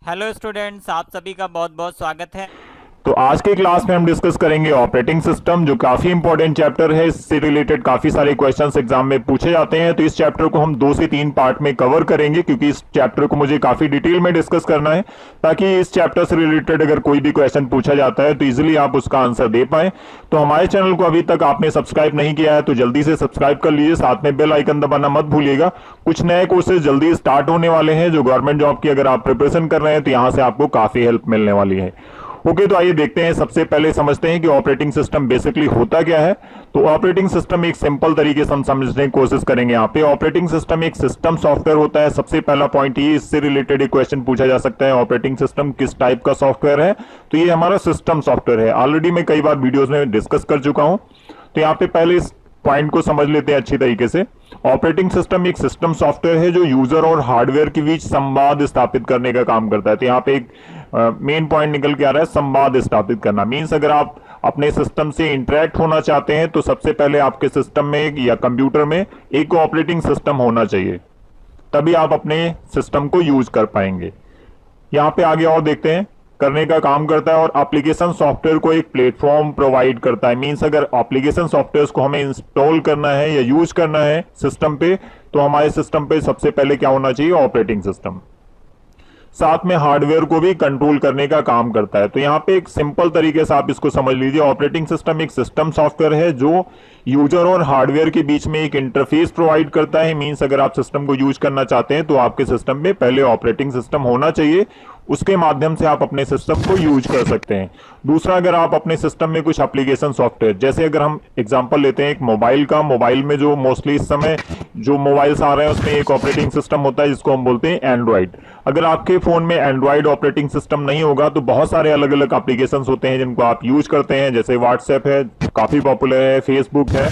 Hello students, आप सभी का बहुत बहुत स्वागत है। तो आज के क्लास में हम डिस्कस करेंगे ऑपरेटिंग सिस्टम, जो काफी इंपॉर्टेंट चैप्टर है। इससे रिलेटेड काफी सारे क्वेश्चंस एग्जाम में पूछे जाते हैं। तो इस चैप्टर को हम 2 से 3 पार्ट में कवर करेंगे, क्योंकि इस चैप्टर को मुझे काफी डिटेल में डिस्कस करना है, ताकि इस चैप्टर से रिलेटेड अगर कोई भी क्वेश्चन पूछा जाता है तो इजिली आप उसका आंसर दे पाए। तो हमारे चैनल को अभी तक आपने सब्सक्राइब नहीं किया है तो जल्दी से सब्सक्राइब कर लीजिए, साथ में बेल आइकन दबाना मत भूलिएगा। कुछ नए कोर्सेज जल्दी स्टार्ट होने वाले हैं, जो गवर्नमेंट जॉब की अगर आप प्रिपरेशन कर रहे हैं तो यहाँ से आपको काफी हेल्प मिलने वाली है। ओके, तो आइए देखते हैं। सबसे पहले समझते हैं कि ऑपरेटिंग सिस्टम बेसिकली होता क्या है। तो ऑपरेटिंग सिस्टम एक सिंपल तरीके से हम समझने की कोशिश करेंगे। यहाँ पे ऑपरेटिंग सिस्टम एक सिस्टम सॉफ्टवेयर होता है। सबसे पहला पॉइंट ये, इससे रिलेटेड एक क्वेश्चन पूछा जा सकता है, ऑपरेटिंग सिस्टम किस टाइप का सॉफ्टवेयर है। तो ये हमारा सिस्टम सॉफ्टवेयर है। ऑलरेडी मैं कई बार वीडियोज में डिस्कस कर चुका हूं। तो यहाँ पे पहले इस पॉइंट को समझ लेते हैं अच्छी तरीके से। ऑपरेटिंग सिस्टम एक सिस्टम सॉफ्टवेयर है जो यूजर और हार्डवेयर के बीच संवाद स्थापित करने का काम करता है। तो यहाँ पे एक मेन पॉइंट निकल के आ रहा है, संवाद स्थापित करना। मींस अगर आप अपने सिस्टम से इंटरेक्ट होना चाहते हैं तो सबसे पहले आपके सिस्टम में या कंप्यूटर में एक ऑपरेटिंग सिस्टम होना चाहिए, तभी आप अपने सिस्टम को यूज कर पाएंगे। यहाँ पे आगे और देखते हैं, करने का काम करता है और एप्लीकेशन सॉफ्टवेयर को एक प्लेटफॉर्म प्रोवाइड करता है। मींस अगर एप्लीकेशन सॉफ्टवेयर को हमें इंस्टॉल करना है या यूज करना है सिस्टम पे, तो हमारे सिस्टम पे सबसे पहले क्या होना चाहिए, ऑपरेटिंग सिस्टम। साथ में हार्डवेयर को भी कंट्रोल करने का काम करता है। तो यहाँ पे एक सिंपल तरीके से आप इसको समझ लीजिए, ऑपरेटिंग सिस्टम एक सिस्टम सॉफ्टवेयर है जो यूजर और हार्डवेयर के बीच में एक इंटरफेस प्रोवाइड करता है। मींस अगर आप सिस्टम को यूज करना चाहते हैं तो आपके सिस्टम में पहले ऑपरेटिंग सिस्टम होना चाहिए, उसके माध्यम से आप अपने सिस्टम को यूज कर सकते हैं। दूसरा, अगर आप अपने सिस्टम में कुछ एप्लीकेशन सॉफ्टवेयर, जैसे अगर हम एग्जांपल लेते हैं एक मोबाइल का, मोबाइल में जो मोस्टली इस समय जो मोबाइल्स आ रहे हैं उसमें एक ऑपरेटिंग सिस्टम होता है जिसको हम बोलते हैं एंड्रॉइड। अगर आपके फोन में एंड्रॉइड ऑपरेटिंग सिस्टम नहीं होगा तो बहुत सारे अलग अलग एप्लीकेशंस होते हैं जिनको आप यूज करते हैं, जैसे व्हाट्सएप है, काफी पॉपुलर है, फेसबुक है,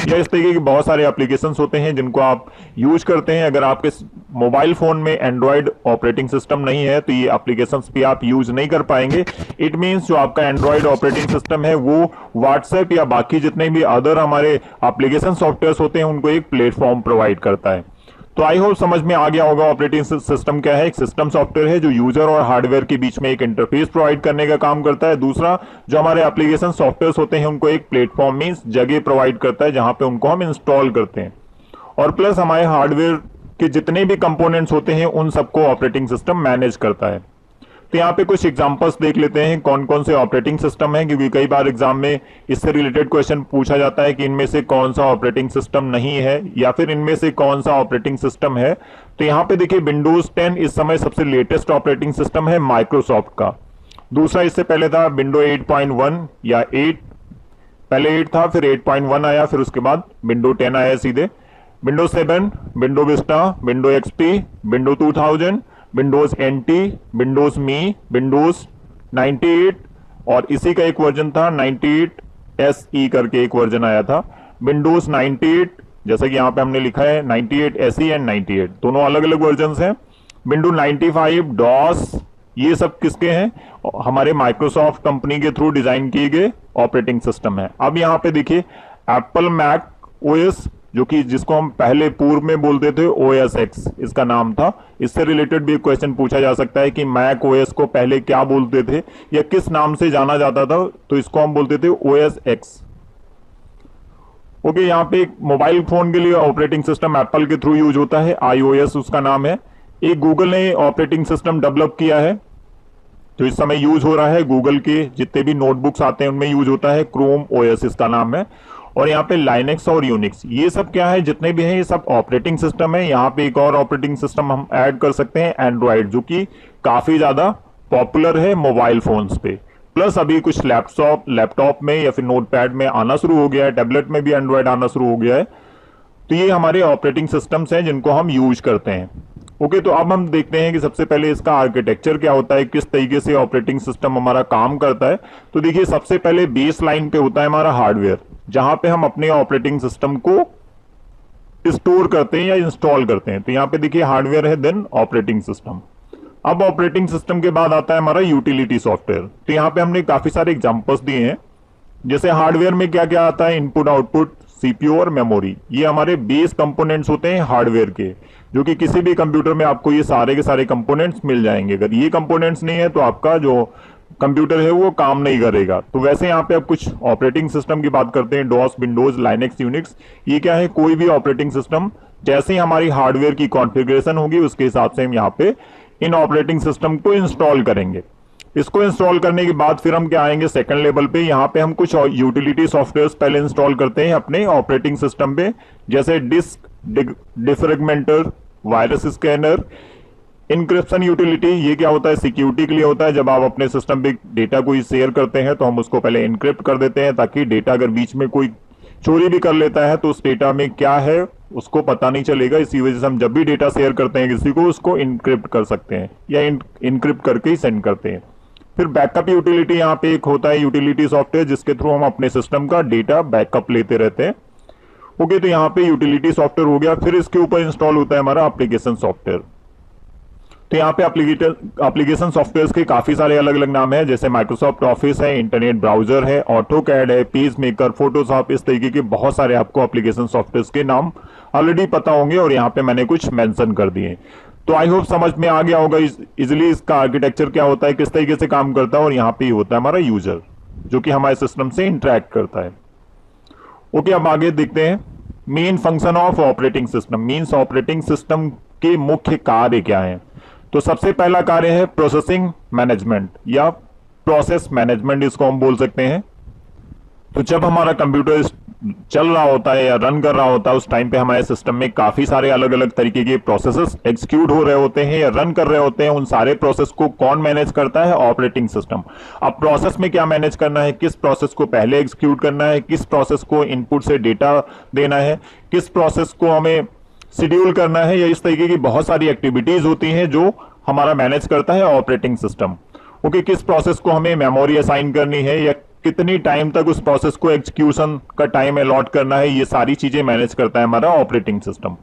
या इस तरीके के बहुत सारे एप्लीकेशंस होते हैं जिनको आप यूज करते हैं। अगर आपके मोबाइल फोन में एंड्रॉइड ऑपरेटिंग सिस्टम नहीं है तो ये एप्लीकेशंस भी आप यूज नहीं कर पाएंगे। इट मींस जो आपका एंड्रॉइड ऑपरेटिंग सिस्टम है वो व्हाट्सएप या बाकी जितने भी अदर हमारे एप्लीकेशन सॉफ्टवेयर होते हैं उनको एक प्लेटफॉर्म प्रोवाइड करता है। तो आई होप समझ में आ गया होगा ऑपरेटिंग सिस्टम क्या है। एक सिस्टम सॉफ्टवेयर है जो यूजर और हार्डवेयर के बीच में एक इंटरफेस प्रोवाइड करने का काम करता है। दूसरा, जो हमारे एप्लीकेशन सॉफ्टवेयर होते हैं उनको एक प्लेटफॉर्म मींस जगह प्रोवाइड करता है जहां पे उनको हम इंस्टॉल करते हैं। और प्लस हमारे हार्डवेयर के जितने भी कंपोनेंट्स होते हैं उन सबको ऑपरेटिंग सिस्टम मैनेज करता है। तो यहाँ पे कुछ एग्जांपल्स देख लेते हैं कौन कौन से ऑपरेटिंग सिस्टम है, क्योंकि कई बार एग्जाम में इससे रिलेटेड क्वेश्चन पूछा जाता है कि इनमें से कौन सा ऑपरेटिंग सिस्टम नहीं है या फिर इनमें से कौन सा ऑपरेटिंग सिस्टम है। तो यहाँ पे देखिए, विंडोज 10 इस समय सबसे लेटेस्ट ऑपरेटिंग सिस्टम है माइक्रोसॉफ्ट का। दूसरा, इससे पहले था विंडो 8.1 या 8, पहले 8 था, फिर 8.1 आया, फिर उसके बाद विंडो 10 आया सीधे। Window 7, window Vista, window XP, window 2000, Windows NT, Windows Me, Windows 98, और इसी का एक वर्जन था 98 एसई करके एक वर्जन आया था। विंडोज 98, जैसा कि यहां पे हमने लिखा है 98 एसई एंड 98, दोनों अलग अलग वर्जन हैं। विंडो 95, डॉस, ये सब किसके हैं, हमारे माइक्रोसॉफ्ट कंपनी के थ्रू डिजाइन किए गए ऑपरेटिंग सिस्टम है। अब यहां पे देखिए, एप्पल मैक ओएस, जो कि जिसको हम पहले पूर्व में बोलते थे ओएस एक्स, इसका नाम था। इससे रिलेटेड भी क्वेश्चन पूछा जा सकता है कि मैक ओएस को पहले क्या बोलते थे या किस नाम से जाना जाता था, तो इसको हम बोलते थे ओएस एक्स। ओके, यहाँ पे एक मोबाइल फोन के लिए ऑपरेटिंग सिस्टम एप्पल के थ्रू यूज होता है, आईओएस उसका नाम है। एक गूगल ने ऑपरेटिंग सिस्टम डेवलप किया है तो इस समय यूज हो रहा है, गूगल के जितने भी नोटबुक्स आते हैं उनमें यूज होता है, क्रोम ओएस इसका नाम है। और यहाँ पे लाइनेक्स और यूनिक्स, ये सब क्या है, जितने भी हैं ये सब ऑपरेटिंग सिस्टम है। यहाँ पे एक और ऑपरेटिंग सिस्टम हम ऐड कर सकते हैं, एंड्रॉइड, जो कि काफी ज्यादा पॉपुलर है मोबाइल फोन्स पे। प्लस अभी कुछ लैपटॉप में या फिर नोटपैड में आना शुरू हो गया है, टैबलेट में भी एंड्रॉइड आना शुरू हो गया है। तो ये हमारे ऑपरेटिंग सिस्टम्स हैं जिनको हम यूज करते हैं। ओके, तो अब हम देखते हैं कि सबसे पहले इसका आर्किटेक्चर क्या होता है, किस तरीके से ऑपरेटिंग सिस्टम हमारा काम करता है। तो देखिए, सबसे पहले बेस लाइन पे होता है हमारा हार्डवेयर, जहां पे हम अपने ऑपरेटिंग सिस्टम को स्टोर करते हैं या इंस्टॉल करते हैं। तो यहाँ पे देखिए हार्डवेयर है, देन ऑपरेटिंग सिस्टम। अब ऑपरेटिंग सिस्टम के बाद आता है हमारा यूटिलिटी सॉफ्टवेयर। तो यहाँ पे हमने काफी सारे एग्जांपल्स दिए हैं, जैसे हार्डवेयर में क्या क्या आता है, इनपुट आउटपुट, सीपीयू और मेमोरी, ये हमारे बेस कंपोनेंट्स होते हैं हार्डवेयर के। जो कि किसी भी कंप्यूटर में आपको ये सारे के सारे कंपोनेंट्स मिल जाएंगे। अगर ये कंपोनेंट्स नहीं है तो आपका जो कंप्यूटर है वो काम नहीं करेगा। तो वैसे यहाँ पे अब कुछ ऑपरेटिंग सिस्टम की बात करते हैं। डॉस, विंडोज, लाइनेक्स, यूनिक्स, ये क्या है? कोई भी ऑपरेटिंग सिस्टम जैसे ही हमारी हार्डवेयर की कॉन्फ़िगरेशन होगी उसके हिसाब से हम यहाँ पे इन ऑपरेटिंग सिस्टम को इंस्टॉल करेंगे। इसको इंस्टॉल करने के बाद फिर हम क्या आएंगे सेकंड लेवल पे। यहाँ पे हम कुछ यूटिलिटी सॉफ्टवेयर्स पहले इंस्टॉल करते हैं अपने ऑपरेटिंग सिस्टम पे, जैसे disk defragmenter, virus scanner, encryption utility. ये क्या होता है? सिक्योरिटी के लिए होता है। जब आप अपने सिस्टम पे डेटा कोई शेयर करते हैं तो हम उसको पहले इनक्रिप्ट कर देते हैं, ताकि डेटा अगर बीच में कोई चोरी भी कर लेता है तो उस डेटा में क्या है उसको पता नहीं चलेगा। इसी वजह से हम जब भी डेटा शेयर करते हैं किसी को, उसको इनक्रिप्ट कर सकते हैं या इनक्रिप्ट करके ही सेंड करते हैं। फिर बैकअप यूटिलिटी यहाँ पे एक होता है यूटिलिटी सॉफ्टवेयर, जिसके थ्रू हम अपने सिस्टम का डेटा बैकअप लेते रहते हैं। ओके, तो यहाँ पे यूटिलिटी सॉफ्टवेयर हो गया। फिर इसके ऊपर इंस्टॉल होता है हमारा एप्लीकेशन सॉफ्टवेयर। तो यहाँ पे एप्लीकेशन सॉफ्टवेयर के काफी सारे अलग अलग नाम है, जैसे माइक्रोसॉफ्ट ऑफिस है, इंटरनेट ब्राउजर है, ऑटोकैड है, पेज मेकर, फोटोशॉप, इस तरीके के बहुत सारे आपको एप्लीकेशन सॉफ्टवेयर के नाम ऑलरेडी पता होंगे और यहाँ पे मैंने कुछ मेंशन कर दिए। तो आई होप समझ में आ गया होगा इजिली इसका आर्किटेक्चर क्या होता है, किस तरीके से काम करता है। और यहाँ पे होता है हमारा यूजर, जो कि हमारे सिस्टम से इंटरेक्ट करता है। ओके, अब आगे देखते हैं main function of operating system. Means operating system के मुख्य कार्य क्या है? तो सबसे पहला कार्य है प्रोसेसिंग मैनेजमेंट या प्रोसेस मैनेजमेंट, इसको हम बोल सकते हैं। तो जब हमारा कंप्यूटर चल रहा होता है या रन कर रहा होता है, उस टाइम पे हमारे सिस्टम में काफी सारे अलग अलग तरीके के प्रोसेसेस एग्जीक्यूट हो रहे होते हैं या रन कर रहे होते हैं। उन सारे प्रोसेस को कौन मैनेज करता है? Operating system. अब प्रोसेस में क्या मैनेज करना है? किस प्रोसेस को पहले एग्जीक्यूट करना है, किस प्रोसेस को इनपुट से डेटा देना है, किस प्रोसेस को हमें शेड्यूल करना है, या इस तरीके की बहुत सारी एक्टिविटीज होती हैं जो हमारा मैनेज करता है ऑपरेटिंग सिस्टम। ओके, किस प्रोसेस को हमें मेमोरी असाइन करनी है या कितनी टाइम तक उस प्रोसेस को एग्जीक्यूशन का टाइम अलॉट करना है, ये सारी चीजें मैनेज करता है हमारा ऑपरेटिंग सिस्टम।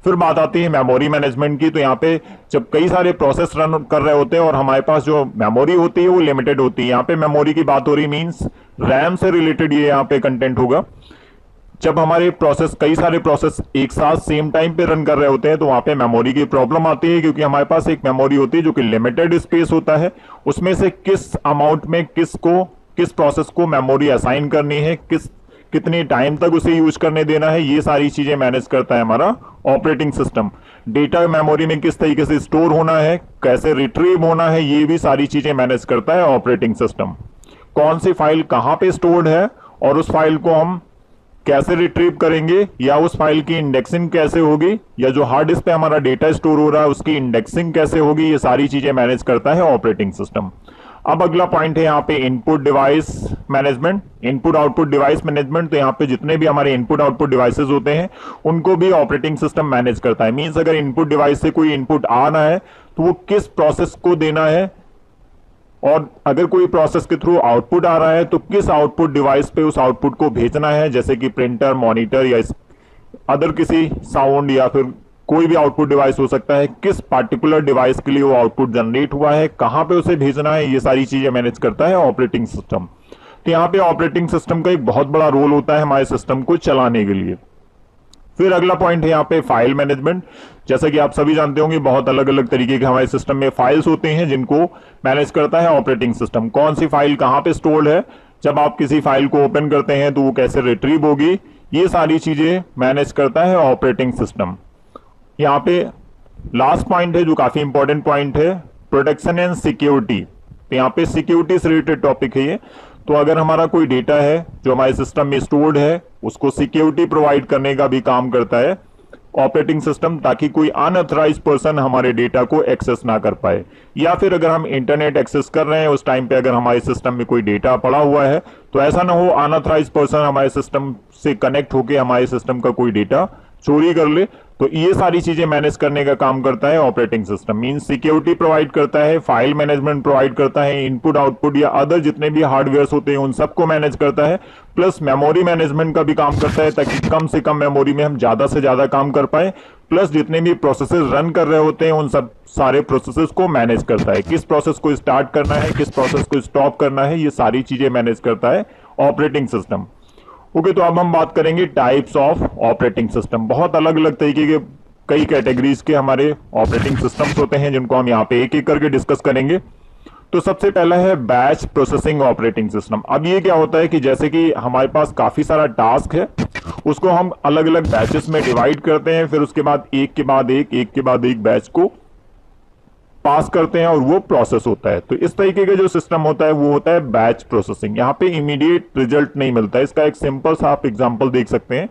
फिर बात आती है मेमोरी मैनेजमेंट की। तो यहाँ पे जब कई सारे प्रोसेस रन कर रहे होते हैं और हमारे पास जो मेमोरी होती है वो लिमिटेड होती है। यहाँ पे मेमोरी की बात हो रही, मीन्स रैम से रिलेटेड ये यहाँ पे कंटेंट होगा। जब हमारे प्रोसेस कई सारे प्रोसेस एक साथ सेम टाइम पे रन कर रहे होते हैं तो वहां पे मेमोरी की प्रॉब्लम आती है, क्योंकि हमारे पास एक मेमोरी होती है जो कि लिमिटेड स्पेस होता है। उसमें से किस अमाउंट में किस प्रोसेस को मेमोरी असाइन करनी है, कितनी टाइम तक उसे यूज करने देना है, ये सारी चीजें मैनेज करता है हमारा ऑपरेटिंग सिस्टम। डेटा मेमोरी में किस तरीके से स्टोर होना है, कैसे रिट्रीव होना है, ये भी सारी चीजें मैनेज करता है ऑपरेटिंग सिस्टम। कौन सी फाइल कहां पे स्टोर्ड है और उस फाइल को हम कैसे रिट्रीव करेंगे, या उस फाइल की इंडेक्सिंग कैसे होगी, या जो हार्ड डिस्क पे हमारा डेटा स्टोर हो रहा है उसकी इंडेक्सिंग कैसे होगी, ये सारी चीजें मैनेज करता है ऑपरेटिंग सिस्टम। अब अगला पॉइंट है यहाँ पे input device management, input output device management. तो यहाँ पे जितने भी हमारे इनपुट आउटपुट डिवाइसेस होते हैं उनको भी ऑपरेटिंग सिस्टम मैनेज करता है। मींस अगर इनपुट डिवाइस से कोई इनपुट आना है तो वो किस प्रोसेस को देना है, और अगर कोई प्रोसेस के थ्रू आउटपुट आ रहा है तो किस आउटपुट डिवाइस पे उस आउटपुट को भेजना है, जैसे कि प्रिंटर, मॉनिटर या अदर किसी साउंड या फिर कोई भी आउटपुट डिवाइस हो सकता है, किस पार्टिकुलर डिवाइस के लिए वो आउटपुट जनरेट हुआ है, कहां पे उसे भेजना है, ये सारी चीजें मैनेज करता है ऑपरेटिंग सिस्टम। तो यहाँ पे ऑपरेटिंग सिस्टम का एक बहुत बड़ा रोल होता है हमारे सिस्टम को चलाने के लिए। फिर अगला पॉइंट है यहाँ पे फाइल मैनेजमेंट। जैसा कि आप सभी जानते होंगे बहुत अलग अलग तरीके के हमारे सिस्टम में फाइल्स होते हैं जिनको मैनेज करता है ऑपरेटिंग सिस्टम। कौन सी फाइल कहां पे स्टोर्ड है, जब आप किसी फाइल को ओपन करते हैं तो वो कैसे रिट्रीव होगी, ये सारी चीजें मैनेज करता है ऑपरेटिंग सिस्टम। यहाँ पे लास्ट पॉइंट है जो काफी इंपॉर्टेंट पॉइंट है, प्रोटेक्शन एंड सिक्योरिटी। तो यहाँ पे सिक्योरिटी से रिलेटेड टॉपिक है ये। तो अगर हमारा कोई डेटा है जो हमारे सिस्टम में स्टोर्ड है, उसको सिक्योरिटी प्रोवाइड करने का भी काम करता है ऑपरेटिंग सिस्टम, ताकि कोई अनऑथराइज पर्सन हमारे डेटा को एक्सेस ना कर पाए। या फिर अगर हम इंटरनेट एक्सेस कर रहे हैं उस टाइम पे अगर हमारे सिस्टम में कोई डेटा पड़ा हुआ है तो ऐसा ना हो अनऑथराइज पर्सन हमारे सिस्टम से कनेक्ट होकर हमारे सिस्टम का कोई डेटा चोरी कर ले। तो ये सारी चीजें मैनेज करने का काम करता है operating system. Means security provide करता है, फाइल मैनेजमेंट प्रोवाइड करता है, इनपुट आउटपुट या अदर जितने भी हार्डवेयर होते हैं उन सबको मैनेज करता है, प्लस मेमोरी मैनेजमेंट का भी काम करता है ताकि कम से कम मेमोरी में हम ज्यादा से ज्यादा काम कर पाए। प्लस जितने भी प्रोसेसेस रन कर रहे होते हैं उन सब सारे प्रोसेसेस को मैनेज करता है, किस प्रोसेस को स्टार्ट करना है, किस प्रोसेस को स्टॉप करना है, ये सारी चीजें मैनेज करता है ऑपरेटिंग सिस्टम। ओके, तो अब हम बात करेंगे टाइप्स ऑफ ऑपरेटिंग सिस्टम। बहुत अलग अलग तरीके के कई कैटेगरीज के हमारे ऑपरेटिंग सिस्टम्स होते हैं जिनको हम यहाँ पे एक एक करके डिस्कस करेंगे। तो सबसे पहला है बैच प्रोसेसिंग ऑपरेटिंग सिस्टम। अब ये क्या होता है कि जैसे कि हमारे पास काफी सारा टास्क है, उसको हम अलग अलग बैचेस में डिवाइड करते हैं, फिर उसके बाद एक के बाद एक बैच को पास करते हैं और वो प्रोसेस होता है। तो इस तरीके का जो सिस्टम होता है वो होता है बैच प्रोसेसिंग। यहाँ पे इमीडिएट रिजल्ट नहीं मिलता है। इसका एक सिंपल सा आप एग्जांपल देख सकते हैं।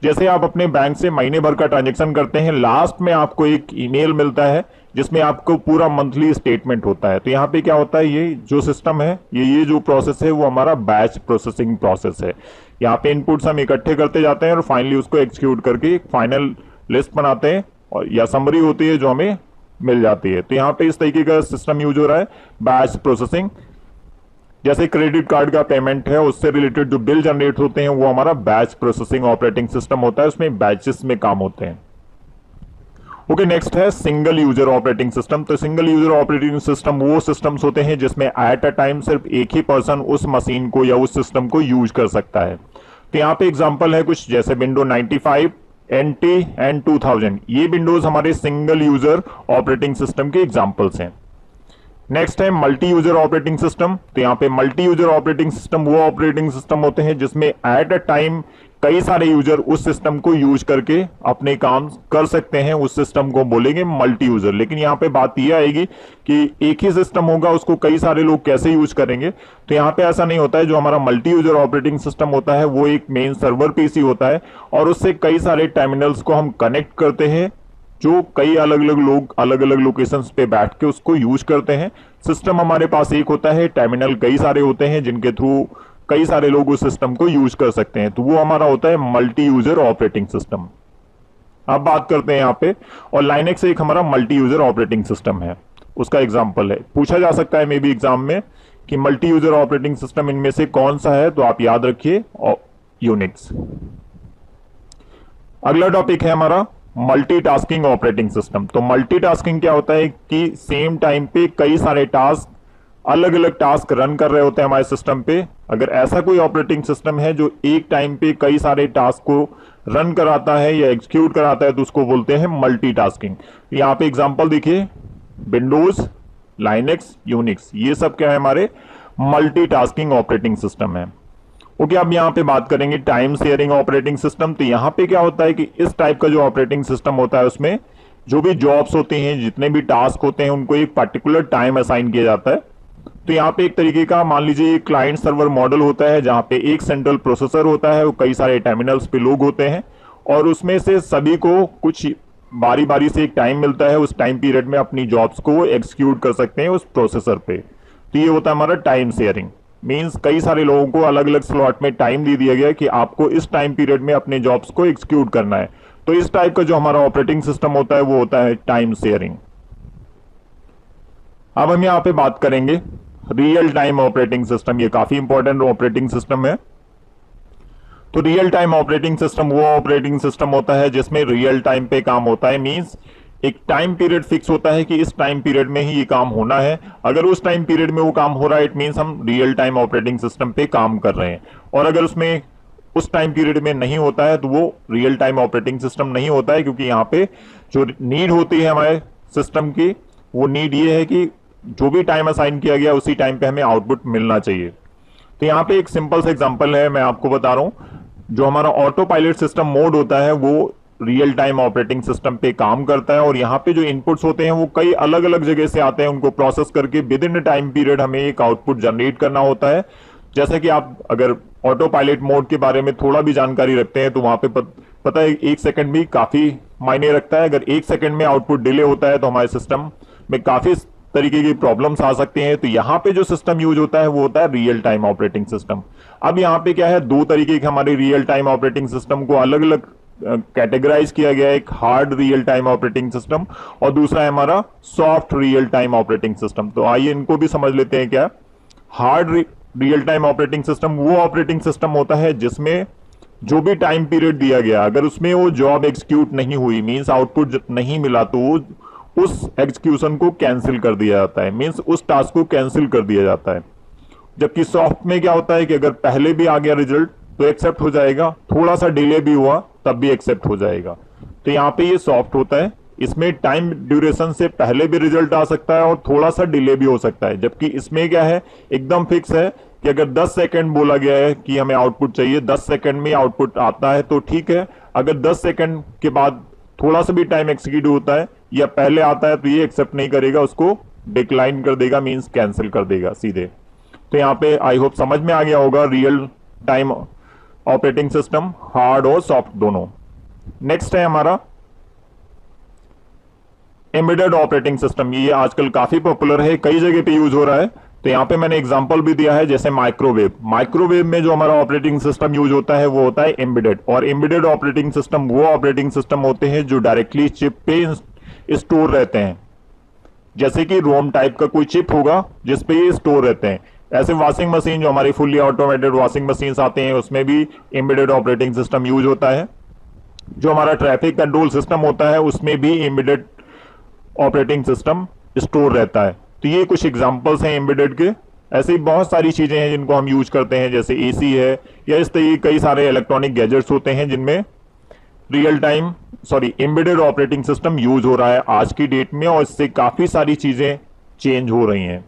जैसे आप अपने बैंक से महीने भर का ट्रांजैक्शन करते हैं, लास्ट में आपको एक ईमेल मिलता है जिसमें आपको पूरा मंथली स्टेटमेंट होता है। तो यहाँ पे क्या होता है, ये जो सिस्टम है, ये जो प्रोसेस है वो हमारा बैच प्रोसेसिंग प्रोसेस है। यहाँ पे इनपुट्स हम इकट्ठे करते जाते हैं और फाइनली उसको एग्जीक्यूट करके एक फाइनल लिस्ट बनाते हैं और या समरी होती है जो हमें मिल जाती है। तो यहाँ पे इस तरीके का सिस्टम यूज हो रहा है बैच प्रोसेसिंग। जैसे क्रेडिट कार्ड का पेमेंट है, उससे रिलेटेड जो बिल जनरेट होते हैं वो हमारा बैच प्रोसेसिंग ऑपरेटिंग सिस्टम होता है, उसमें बैचेस में काम होते हैं। ओके, नेक्स्ट है सिंगल यूजर ऑपरेटिंग सिस्टम। तो सिंगल यूजर ऑपरेटिंग सिस्टम वो सिस्टम्स होते हैं जिसमें एट अ टाइम सिर्फ एक ही पर्सन उस मशीन को या उस सिस्टम को यूज कर सकता है। तो यहाँ पे एग्जांपल है कुछ, जैसे विंडो 95, NT एंड 2000, ये विंडोज हमारे सिंगल यूजर ऑपरेटिंग सिस्टम के एग्जांपल्स हैं। नेक्स्ट है मल्टी यूजर ऑपरेटिंग सिस्टम। तो यहाँ पे मल्टी यूजर ऑपरेटिंग सिस्टम वो ऑपरेटिंग सिस्टम होते हैं जिसमें एट अ टाइम कई सारे यूजर उस सिस्टम को यूज करके अपने काम कर सकते हैं। उस सिस्टम को बोलेंगे मल्टी यूजर। लेकिन यहाँ पे बात यह आएगी कि एक ही सिस्टम होगा, उसको कई सारे लोग कैसे यूज करेंगे। तो यहाँ पे ऐसा नहीं होता है। जो हमारा मल्टी यूजर ऑपरेटिंग सिस्टम होता है वो एक मेन सर्वर पीसी होता है और उससे कई सारे टर्मिनल्स को हम कनेक्ट करते हैं जो कई अलग अलग लोग अलग अलग लोकेशंस पे बैठ के उसको यूज करते हैं। सिस्टम हमारे पास एक होता है, टर्मिनल कई सारे होते हैं जिनके थ्रू कई सारे लोग उस सिस्टम को यूज कर सकते हैं। तो वो हमारा होता है मल्टी यूजर ऑपरेटिंग सिस्टम। अब बात करते हैं यहाँ पे, और लाइनेक्स एक हमारा मल्टी यूजर ऑपरेटिंग सिस्टम है, उसका एग्जांपल है। पूछा जा सकता है मे बी एग्जाम में कि मल्टी यूजर ऑपरेटिंग सिस्टम इनमें से कौन सा है, तो आप याद रखिए यूनिक्स। अगला टॉपिक है हमारा मल्टीटास्किंग ऑपरेटिंग सिस्टम। तो मल्टीटास्किंग क्या होता है कि सेम टाइम पे कई सारे टास्क, अलग अलग टास्क रन कर रहे होते हैं हमारे सिस्टम पे। अगर ऐसा कोई ऑपरेटिंग सिस्टम है जो एक टाइम पे कई सारे टास्क को रन कराता है या एग्जीक्यूट कराता है तो उसको बोलते हैं मल्टीटास्किंग। यहाँ पे एग्जांपल देखिए, विंडोज, लाइनेक्स, यूनिक्स, ये सब क्या है, हमारे मल्टीटास्किंग ऑपरेटिंग सिस्टम है। ओके, अब यहाँ पे बात करेंगे टाइम शेयरिंग ऑपरेटिंग सिस्टम। तो यहाँ पे क्या होता है कि इस टाइप का जो ऑपरेटिंग सिस्टम होता है उसमें जो भी जॉब्स होते हैं, जितने भी टास्क होते हैं, उनको एक पर्टिकुलर टाइम असाइन किया जाता है। तो यहाँ पे एक तरीके का मान लीजिए क्लाइंट सर्वर मॉडल होता है जहां पे एक सेंट्रल प्रोसेसर होता है, वो कई सारे टर्मिनल्स पे लोग होते हैं और उसमें से सभी को कुछ बारी बारी से एक टाइम मिलता है, उस टाइम पीरियड में अपनी जॉब्स को एग्जीक्यूट कर सकते हैं उस प्रोसेसर पे। तो ये होता है हमारा टाइम शेयरिंग। मींस कई सारे लोगों को अलग अलग स्लॉट में टाइम दे दिया गया कि आपको इस टाइम पीरियड में अपने जॉब्स को एग्जीक्यूट करना है। तो इस टाइप का जो हमारा ऑपरेटिंग सिस्टम होता है वो होता है टाइम शेयरिंग। अब हम यहाँ पे बात करेंगे रियल टाइम ऑपरेटिंग सिस्टम। ये काफी इंपॉर्टेंट ऑपरेटिंग सिस्टम है। तो रियल टाइम ऑपरेटिंग सिस्टम वो ऑपरेटिंग सिस्टम होता है जिसमें रियल टाइम पे काम होता है। मींस एक टाइम पीरियड फिक्स होता है कि इस टाइम पीरियड में ही ये काम होना है। अगर उस टाइम पीरियड में वो काम हो रहा है, इट मींस हम रियल टाइम ऑपरेटिंग सिस्टम पे काम कर रहे हैं। और अगर उसमें उस टाइम पीरियड में नहीं होता है तो वो रियल टाइम ऑपरेटिंग सिस्टम नहीं होता है, क्योंकि यहाँ पे जो नीड होती है हमारे सिस्टम की, वो नीड ये है कि जो भी टाइम असाइन किया गया उसी टाइम पे हमें आउटपुट मिलना चाहिए। तो यहाँ पे एक सिंपल सा एग्जांपल है, मैं आपको बता रहा हूं। जो हमारा ऑटो पायलट सिस्टम मोड होता है वो रियल टाइम ऑपरेटिंग सिस्टम पे काम करता है और यहाँ पे जो इनपुट्स होते हैं वो कई अलग अलग जगह से आते हैं, उनको प्रोसेस करके विद इन टाइम पीरियड हमें एक आउटपुट जनरेट करना होता है। जैसे कि आप अगर ऑटो पायलट मोड के बारे में थोड़ा भी जानकारी रखते हैं तो वहां पे पता है 1 सेकंड भी काफी मायने रखता है। अगर 1 सेकंड में आउटपुट डिले होता है तो हमारे सिस्टम में काफी तरीके की प्रॉब्लम्स आ सकते हैं। तो यहाँ पे जो सिस्टम यूज होता है वो होता है रियल टाइम ऑपरेटिंग सिस्टम। अब यहाँ पे क्या है, 2 तरीके के हमारे रियल टाइम ऑपरेटिंग सिस्टम को अलग अलग कैटेगराइज किया गया है। एक hard real time operating system और दूसरा है हमारा soft real time operating system. तो आइए इनको भी समझ लेते हैं। क्या hard real time operating system वो ऑपरेटिंग सिस्टम होता है जिसमें जो भी टाइम पीरियड दिया गया, अगर उसमें वो जॉब एग्जीक्यूट नहीं हुई, मींस आउटपुट नहीं मिला, तो उस एग्जीक्यूशन को कैंसिल कर दिया जाता है। मींस उस टास्क को कैंसिल कर दिया जाता है। जबकि सॉफ्ट में क्या होता है कि अगर पहले भी आ गया रिजल्ट तो एक्सेप्ट हो जाएगा, थोड़ा सा डिले भी हुआ तब भी एक्सेप्ट हो जाएगा। तो यहाँ पे ये सॉफ्ट होता है, इसमें टाइम ड्यूरेशन से पहले भी रिजल्ट आ सकता है और थोड़ा सा डिले भी हो सकता है, जबकि इसमें क्या है, एकदम फिक्स है कि अगर 10 सेकंड बोला गया है कि हमें आउटपुट चाहिए, 10 सेकंड में आउटपुट आता है तो ठीक है। अगर 10 सेकंड के बाद थोड़ा सा भी टाइम एक्सीड होता है या पहले आता है तो ये एक्सेप्ट नहीं करेगा, उसको डिक्लाइन कर देगा, मींस कैंसिल कर देगा सीधे। तो यहाँ पे आई होप समझ में आ गया होगा real time operating system, hard और सॉफ्ट दोनों। नेक्स्ट है हमारा एम्बेडेड ऑपरेटिंग सिस्टम। ये आजकल काफी पॉपुलर है, कई जगह पे यूज हो रहा है। तो यहाँ पे मैंने एग्जांपल भी दिया है, जैसे माइक्रोवेव। माइक्रोवेव में जो हमारा ऑपरेटिंग सिस्टम यूज होता है वो होता है एम्बेडेड, और एम्बेडेड ऑपरेटिंग सिस्टम वो ऑपरेटिंग सिस्टम होते हैं जो डायरेक्टली चिप पे स्टोर रहते हैं, जैसे कि रोम टाइप का कोई चिप होगा जिसपे ये स्टोर रहते हैं। ऐसे वॉशिंग मशीन जो हमारी फुल्ली ऑटोमेटेड वॉशिंग मशीन आते हैं उसमें भी एम्बेडेड ऑपरेटिंग सिस्टम यूज होता है। जो हमारा ट्रैफिक कंट्रोल सिस्टम होता है उसमें भी एम्बेडेड ऑपरेटिंग सिस्टम स्टोर रहता है। तो ये कुछ एग्जांपल्स हैं एम्बेडेड के। ऐसे ही बहुत सारी चीजें हैं जिनको हम यूज करते हैं, जैसे एसी है, या इस तरह कई सारे इलेक्ट्रॉनिक गैजेट्स होते हैं जिनमें एम्बेडेड ऑपरेटिंग सिस्टम यूज हो रहा है आज की डेट में, और इससे काफी सारी चीजें चेंज हो रही हैं।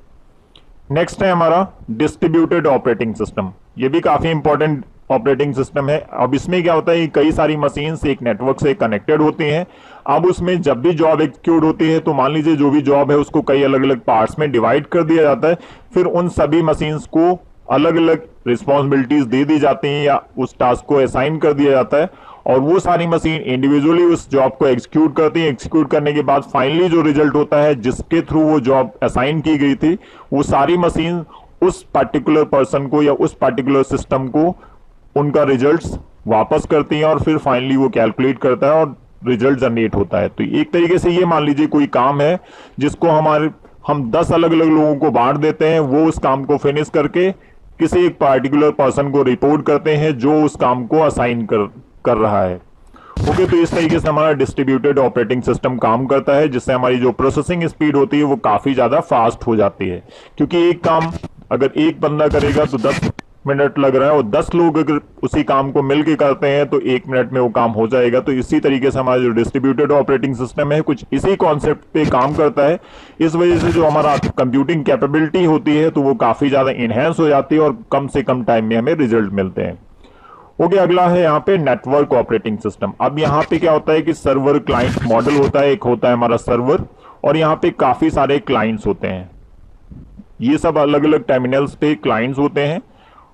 नेक्स्ट है हमारा डिस्ट्रीब्यूटेड ऑपरेटिंग सिस्टम। ये भी काफी इंपॉर्टेंट ऑपरेटिंग सिस्टम है। अब इसमें क्या होता है, कई सारी मशीन एक नेटवर्क से कनेक्टेड होती हैं। अब उसमें जब भी जॉब एग्जीक्यूट होती है तो मान लीजिए जो भी जॉब है उसको कई अलग अलग पार्ट्स में डिवाइड कर दिया जाता है, फिर उन सभी मशीन्स को अलग अलग रिस्पॉन्सिबिलिटीज दे दी जाती हैं या उस टास्क को असाइन कर दिया जाता है, और वो सारी मशीन इंडिविजुअली उस जॉब को एग्जीक्यूट करती है। एग्जीक्यूट करने के बाद फाइनली जो रिजल्ट होता है जिसके थ्रू वो जॉब असाइन की गई थी, वो सारी मशीन उस पर्टिकुलर पर्सन को या उस पर्टिकुलर सिस्टम को उनका रिजल्ट्स वापस करती हैं, और फिर फाइनली वो कैलकुलेट करता है और रिजल्ट जनरेट होता है। तो एक तरीके से ये मान लीजिए कोई काम है जिसको हम 10 अलग अलग लोगों को बांट देते हैं, वो उस काम को फिनिश करके किसी एक पार्टिकुलर पर्सन को रिपोर्ट करते हैं जो उस काम को असाइन कर रहा है। ओके, तो इस तरीके से हमारा डिस्ट्रीब्यूटेड ऑपरेटिंग सिस्टम काम करता है, जिससे हमारी जो प्रोसेसिंग स्पीड होती है वो काफी ज्यादा फास्ट हो जाती है। क्योंकि एक काम अगर एक बंदा करेगा तो 10 मिनट लग रहा है, और 10 लोग अगर उसी काम को मिलकर करते हैं तो 1 मिनट में वो काम हो जाएगा। तो इसी तरीके से हमारा जो डिस्ट्रीब्यूटेड ऑपरेटिंग सिस्टम है कुछ इसी कॉन्सेप्ट पे काम करता है। इस वजह से जो हमारा कंप्यूटिंग कैपेबिलिटी होती है तो वो काफी ज्यादा इनहेंस हो जाती है और कम से कम टाइम में हमें रिजल्ट मिलते हैं। ओके, अगला है यहाँ पे नेटवर्क ऑपरेटिंग सिस्टम। अब यहाँ पे क्या होता है कि सर्वर क्लाइंट मॉडल होता है, एक होता है हमारा सर्वर, और यहाँ पे काफी सारे क्लाइंट्स होते हैं। ये सब अलग अलग टर्मिनल्स पे क्लाइंट्स होते हैं,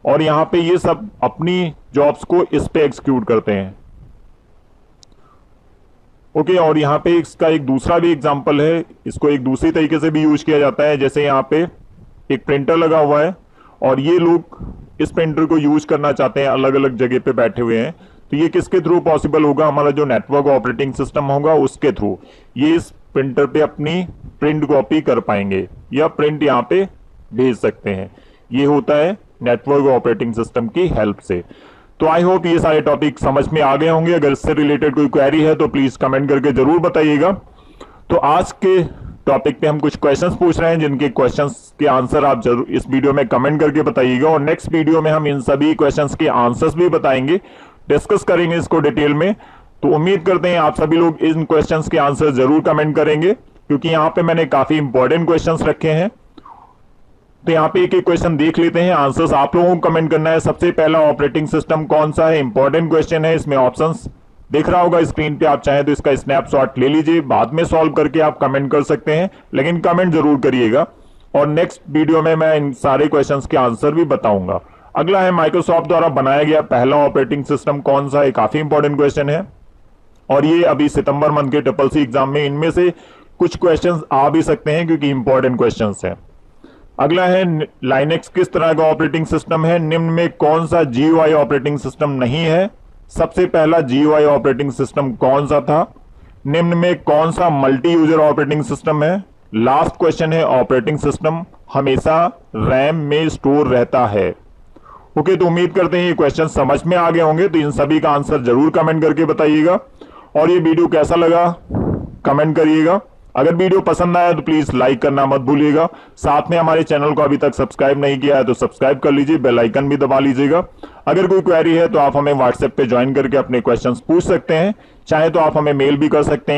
और यहाँ पे ये सब अपनी जॉब्स को इस पे एग्जीक्यूट करते हैं। ओके, और यहाँ पे इसका एक दूसरा भी एग्जांपल है, इसको एक दूसरी तरीके से भी यूज किया जाता है। जैसे यहाँ पे एक प्रिंटर लगा हुआ है और ये लोग इस प्रिंटर को यूज करना चाहते हैं, अलग अलग जगह पे बैठे हुए हैं। तो ये किसके थ्रू पॉसिबल होगा, हमारा जो नेटवर्क ऑपरेटिंग सिस्टम होगा उसके थ्रू ये इस प्रिंटर पे अपनी प्रिंट कॉपी कर पाएंगे या प्रिंट यहाँ पे भेज सकते हैं। ये होता है नेटवर्क ऑपरेटिंग सिस्टम की हेल्प से। तो आई होप ये सारे टॉपिक समझ में आ गए होंगे। अगर इससे रिलेटेड कोई क्वेरी है तो प्लीज कमेंट करके जरूर बताइएगा। तो आज के टॉपिक पे हम कुछ क्वेश्चंस पूछ रहे हैं, जिनके क्वेश्चंस के आंसर आप जरूर इस वीडियो में कमेंट करके बताइएगा, और नेक्स्ट वीडियो में हम इन सभी क्वेश्चंस के आंसर्स भी बताएंगे, डिस्कस करेंगे इसको डिटेल में। तो उम्मीद करते हैं आप सभी लोग इन क्वेश्चंस के आंसर जरूर कमेंट करेंगे, क्योंकि यहाँ पे मैंने काफी इंपॉर्टेंट क्वेश्चंस रखे हैं। तो यहाँ पे एक एक क्वेश्चन देख लेते हैं, आंसर्स आप लोगों को कमेंट करना है। सबसे पहला, ऑपरेटिंग सिस्टम कौन सा है, इंपॉर्टेंट क्वेश्चन है। इसमें ऑप्शंस दिख रहा होगा स्क्रीन पे, आप चाहें तो इसका स्नैपशॉट ले लीजिए, बाद में सॉल्व करके आप कमेंट कर सकते हैं, लेकिन कमेंट जरूर करिएगा। और नेक्स्ट वीडियो में मैं इन सारे क्वेश्चंस के आंसर भी बताऊंगा। अगला है, माइक्रोसॉफ्ट द्वारा बनाया गया पहला ऑपरेटिंग सिस्टम कौन सा है, काफी इंपॉर्टेंट क्वेश्चन है, और ये अभी सितंबर मंथ के CCC एग्जाम में इनमें से कुछ क्वेश्चंस आ भी सकते हैं, क्योंकि इंपॉर्टेंट क्वेश्चंस है। अगला है, लाइनेक्स किस तरह का ऑपरेटिंग सिस्टम है, निम्न में कौन सा GUI ऑपरेटिंग सिस्टम नहीं है। सबसे पहला GUI ऑपरेटिंग सिस्टम कौन सा था, निम्न में कौन सा मल्टी यूजर ऑपरेटिंग सिस्टम है। लास्ट क्वेश्चन है, ऑपरेटिंग सिस्टम हमेशा रैम में स्टोर रहता है। ओके, तो उम्मीद करते हैं ये क्वेश्चन समझ में आ गए होंगे। तो इन सभी का आंसर जरूर कमेंट करके बताइएगा, और ये वीडियो कैसा लगा कमेंट करिएगा। अगर वीडियो पसंद आया तो प्लीज लाइक करना मत भूलिएगा। साथ में हमारे चैनल को अभी तक सब्सक्राइब नहीं किया है तो सब्सक्राइब कर लीजिए, बेल आइकन भी दबा लीजिएगा। अगर कोई क्वेरी है तो आप हमें व्हाट्सएप पे ज्वाइन करके अपने क्वेश्चंस पूछ सकते हैं, चाहे तो आप हमें मेल भी कर सकते हैं।